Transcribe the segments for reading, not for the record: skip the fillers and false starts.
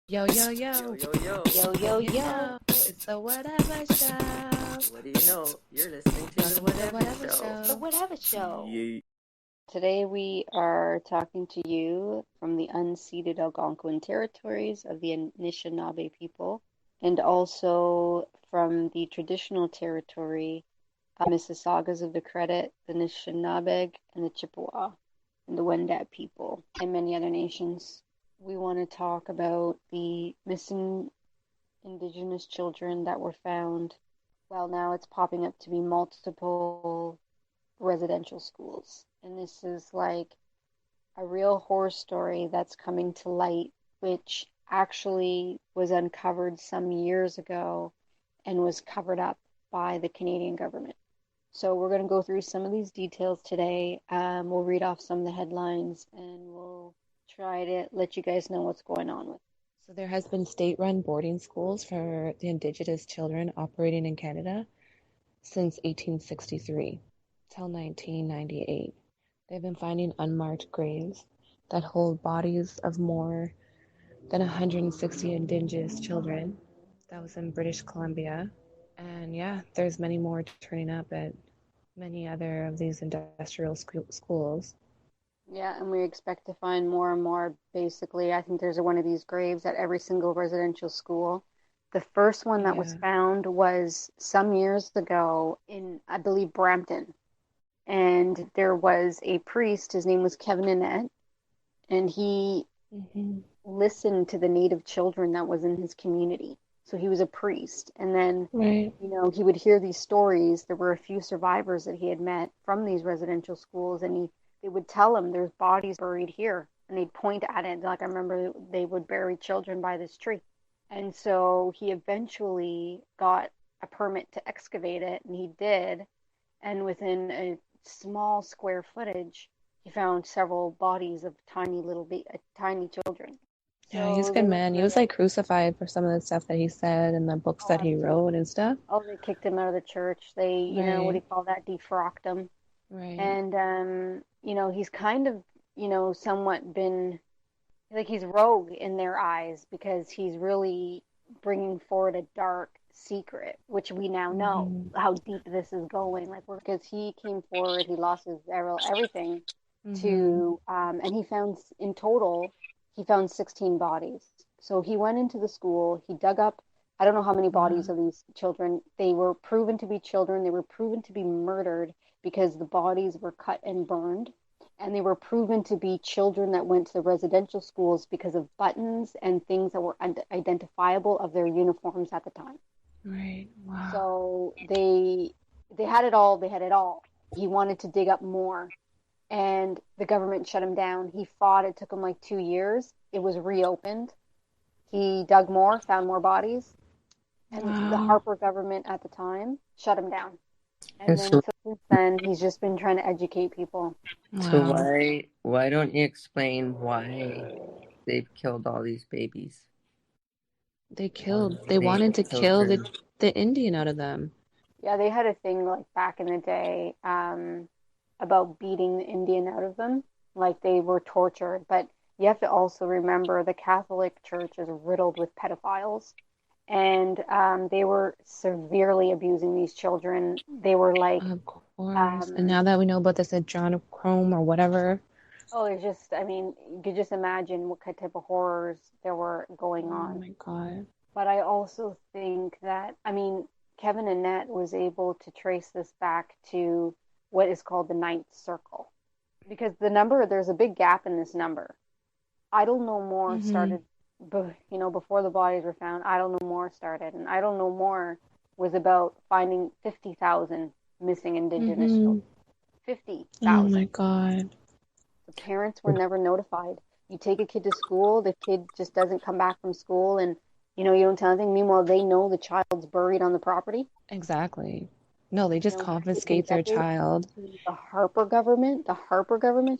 Yo, yo, yo. Yo, yo, yo. Yo, yo, yo. It's the Whatever Show. What do you know? You're listening to the Welcome to the Whatever Whatever Show. Show. The Whatever Show. Yeah. Today we are talking to you from the unceded Algonquin territories of the Anishinaabe people and also from the traditional territory of Mississaugas of the Credit, the Anishinaabe, and the Chippewa, and the Wendat people, and many other nations. We want to talk about the missing indigenous children that were found. Well, now it's popping up to be multiple residential schools. And this is like a real horror story that's coming to light, which actually was uncovered some years ago and was covered up by the Canadian government. So we're going to go through some of these details today. We'll read off some of the headlines and we'll try to let you guys know what's going on with it. So there has been state-run boarding schools for the Indigenous children operating in Canada since 1863 till 1998. They've been finding unmarked graves that hold bodies of more than 160 Indigenous children. That was in British Columbia. And yeah, there's many more turning up at many other of these industrial schools. Yeah, and we expect to find more and more. Basically, I think there's one of these graves at every single residential school. The first one that was Yeah. found was some years ago in, I believe, Brampton. And there was a priest, his name was Kevin Annette, and he Mm-hmm. listened to the native children that was in his community. So he was a priest. And then, Right. he would hear these stories. There were a few survivors that he had met from these residential schools, and they would tell him there's bodies buried here. And they'd point at it. Like I remember they would bury children by this tree. And so he eventually got a permit to excavate it, and he did. And within a small square footage, he found several bodies of tiny children. Yeah, he's a So good they man. He were, was like crucified for some of the stuff that he said and the books oh, that he wrote absolutely. and stuff. Oh, they kicked him out of the church. They, what do Right. you call that? Defrocked him. Right. And, he's kind of, somewhat been like he's rogue in their eyes because he's really bringing forward a dark secret, which we now know Mm-hmm. how deep this is going. Like, because he came forward, he lost his everything Mm-hmm. to, and he found in total, he found 16 bodies. So he went into the school, he dug up, I don't know how many bodies Wow. of these children. They were proven to be children, they were proven to be murdered because the bodies were cut and burned. And they were proven to be children that went to the residential schools because of buttons and things that were identifiable of their uniforms at the time. Right. Wow. So they had it all. They had it all. He wanted to dig up more, and the government shut him down. He fought. It took him like 2 years. It was reopened. He dug more, found more bodies, and the Wow. Harper government at the time shut him down. And And then so, so since then, he's just been trying to educate people. so Wow. why don't you explain why they've killed all these babies? They They wanted to kill children. the Indian out of them. Yeah, they had a thing like back in the day about beating the Indian out of them, like they were tortured. But you have to also remember the Catholic Church is riddled with pedophiles, and they were severely abusing these children. They were like, Of course. And um, now that we know about this adrenochrome or whatever. oh, it's just, I mean, you could just imagine what type of horrors there were going Oh on. my God. But I also think that, I mean, Kevin Annette was able to trace this back to what is called the ninth circle. Because there's a big gap in this number. Idle No More Mm-hmm. started, before the bodies were found. Idle No More started, and Idle No More was about finding 50,000 missing Indigenous Mm-hmm. children. Oh my 50,000. God. The parents were never notified. You take a kid to school, the kid just doesn't come back from school, and you don't tell anything. Meanwhile, they know the child's buried on the property. Exactly. No, they just It's been confiscate their decades. child. The Harper government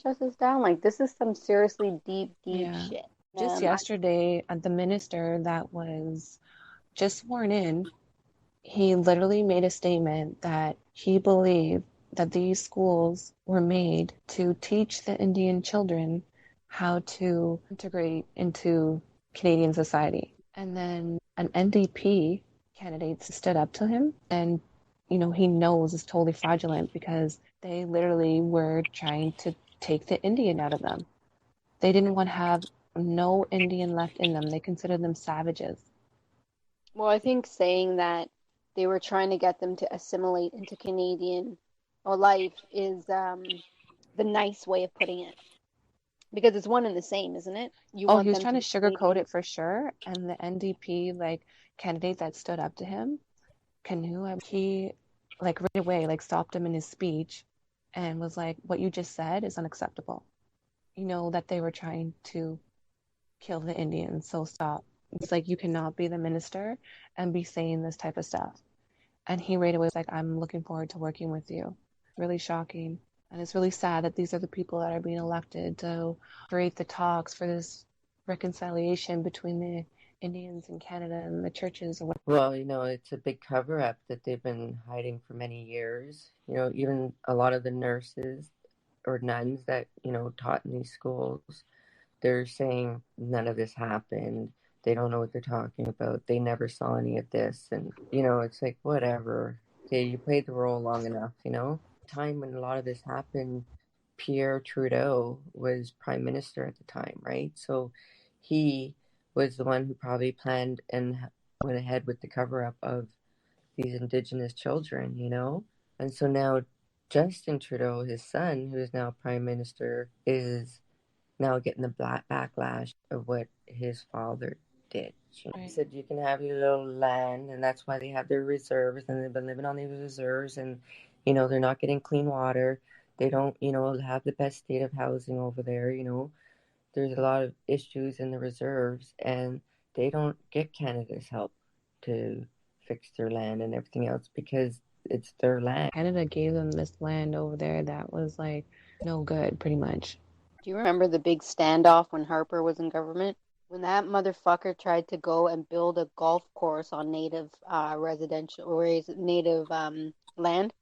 shuts us down. Like this is some seriously deep, deep Yeah. shit. Just I yesterday, the minister that was just sworn in, he literally made a statement that he believed that these schools were made to teach the Indian children how to integrate into Canadian society. And then an NDP candidate stood up to him, and he knows it's totally fraudulent because they literally were trying to take the Indian out of them. They didn't want to have no Indian left in them. They considered them savages. Well, I think saying that they were trying to get them to assimilate into Canadian or life is the nice way of putting it. Because it's one and the same, isn't it? You Oh, he want was them trying to to be sugarcoat Canadian. it for sure. And the NDP candidate that stood up to him, Canoe, he right away stopped him in his speech and was like, "What you just said is unacceptable. You know that they were trying to kill the Indians, so stop." It's like you cannot be the minister and be saying this type of stuff. And he right away was like, "I'm looking forward to working with you." Really shocking. And it's really sad that these are the people that are being elected to create the talks for this reconciliation between the Indians in Canada and the churches. Well, it's a big cover up that they've been hiding for many years. Even a lot of the nurses or nuns that, taught in these schools, they're saying none of this happened. They don't know what they're talking about. They never saw any of this. And, it's like, whatever. Okay, you played the role long enough. Time when a lot of this happened, Pierre Trudeau was prime minister at the time, right? So he was the one who probably planned and went ahead with the cover up of these indigenous children. And so now Justin Trudeau, his son, who is now prime minister, is now getting the black backlash of what his father did. He Right. said you can have your little land, and that's why they have their reserves, and they've been living on these reserves, and they're not getting clean water. They don't, have the best state of housing over there. There's a lot of issues in the reserves, and they don't get Canada's help to fix their land and everything else because it's their land. Canada gave them this land over there that was no good, pretty much. Do you remember the big standoff when Harper was in government? When that motherfucker tried to go and build a golf course on native residential or native land,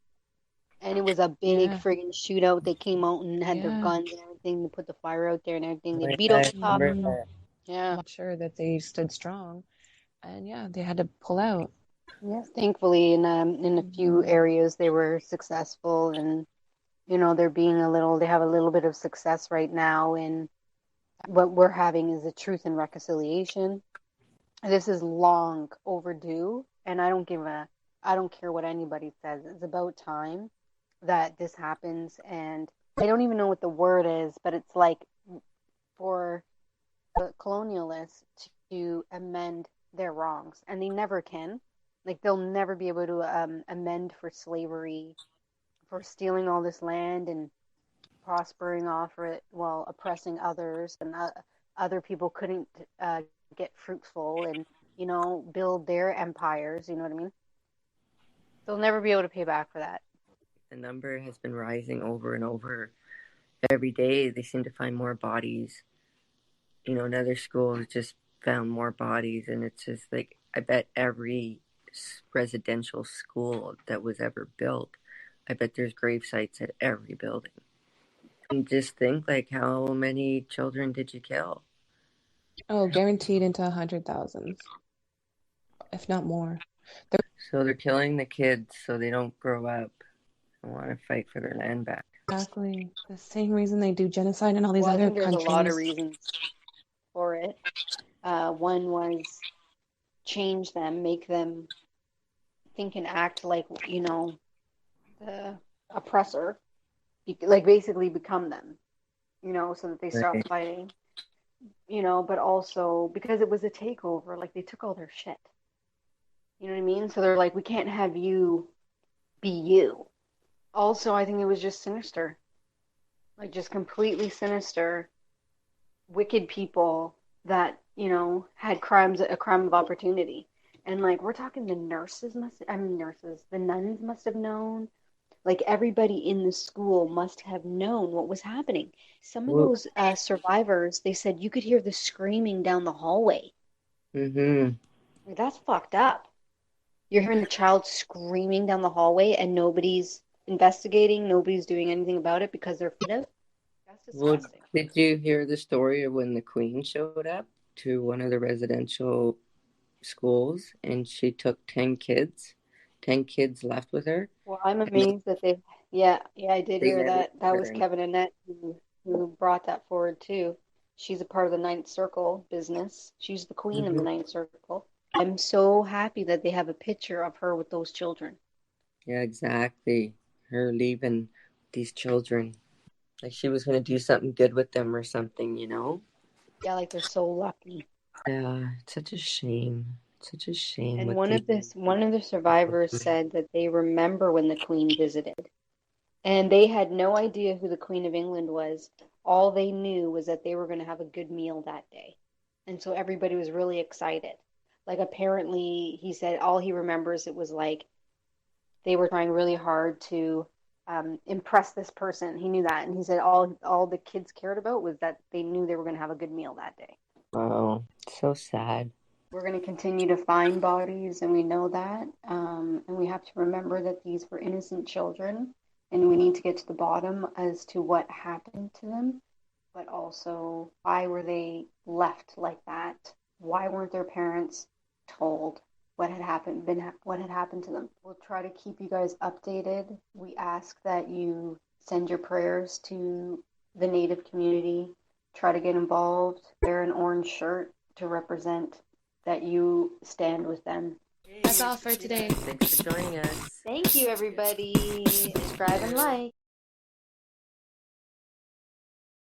and it was a big Yeah, friggin' shootout. They came out and had their yeah. guns and everything to put the fire out there and everything. They Oh, beat yeah, out I the cops. remember Mm, that. Yeah. I'm sure that they stood strong, and yeah, they had to pull out. Yes. Thankfully, in a few Hmm. areas they were successful, and they have a little bit of success right now in what we're having is a truth and reconciliation. This is long overdue, and I don't care what anybody says. It's about time that this happens, and I don't even know what the word is, but it's like for the colonialists to amend their wrongs, and they never can. Like they'll never be able to amend for slavery, for stealing all this land and prospering off it while oppressing others, and other people couldn't get fruitful and build their empires. You know what I mean? They'll never be able to pay back for that. The number has been rising over and over. Every day they seem to find more bodies. Another school has just found more bodies, and it's just like I bet every residential school that was ever built, I bet there's grave sites at every building. And just think like how many children did you kill? Oh, guaranteed into 100,000s, if not more. They're So they're killing the kids so they don't grow up and want to fight for their land back. exactly the same reason they do genocide in all these Well, I other think there's a lot of countries. reasons for it. One was change them, make them think and act like the oppressor, like basically become them, so that they stop Right. fighting. But also because it was a takeover, like they took all their shit. You know what I mean? So they're like, we can't have you be you. Also, I think it was just sinister, like just completely sinister, wicked people that, had a crime of opportunity. And like, we're talking the nuns must have known. Like, everybody in the school must have known what was happening. Some of Well, those survivors, they said you could hear the screaming down the hallway. mm-hmm. Like, that's fucked up. You're hearing the child screaming down the hallway and nobody's investigating, nobody's doing anything about it because they're afraid of. That's Well, disgusting. did you hear the story of when the Queen showed up? to one of the residential schools, and she took 10 kids. 10 kids left with her, Well, I'm and amazed that yeah, I did they hear never that. That was returned. Kevin Annette who brought that forward too. She's a part of the Ninth Circle business. She's the queen of the Mm-hmm. Ninth Circle. I'm so happy that they have a picture of her with those children. Yeah, exactly. Her leaving these children. Like she was going to do something good with them or something, you know? Yeah, like they're so lucky. Yeah, it's such a shame. Such a shame And with these. one of the survivors said that they remember when the Queen visited. And they had no idea who the Queen of England was. All they knew was that they were going to have a good meal that day. And so everybody was really excited. Like apparently he said all he remembers it was like they were trying really hard to impress this person. He knew that. And he said all the kids cared about was that they knew they were going to have a good meal that day. Oh, so sad. We're going to continue to find bodies, and we know that. And we have to remember that these were innocent children, and we need to get to the bottom as to what happened to them, but also why were they left like that? Why weren't their parents told what had happened to them? We'll try to keep you guys updated. We ask that you send your prayers to the Native community. Try to get involved. Wear an orange shirt to represent that you stand with them. That's all for today. Thanks for joining us. Thank you, everybody. Subscribe and like.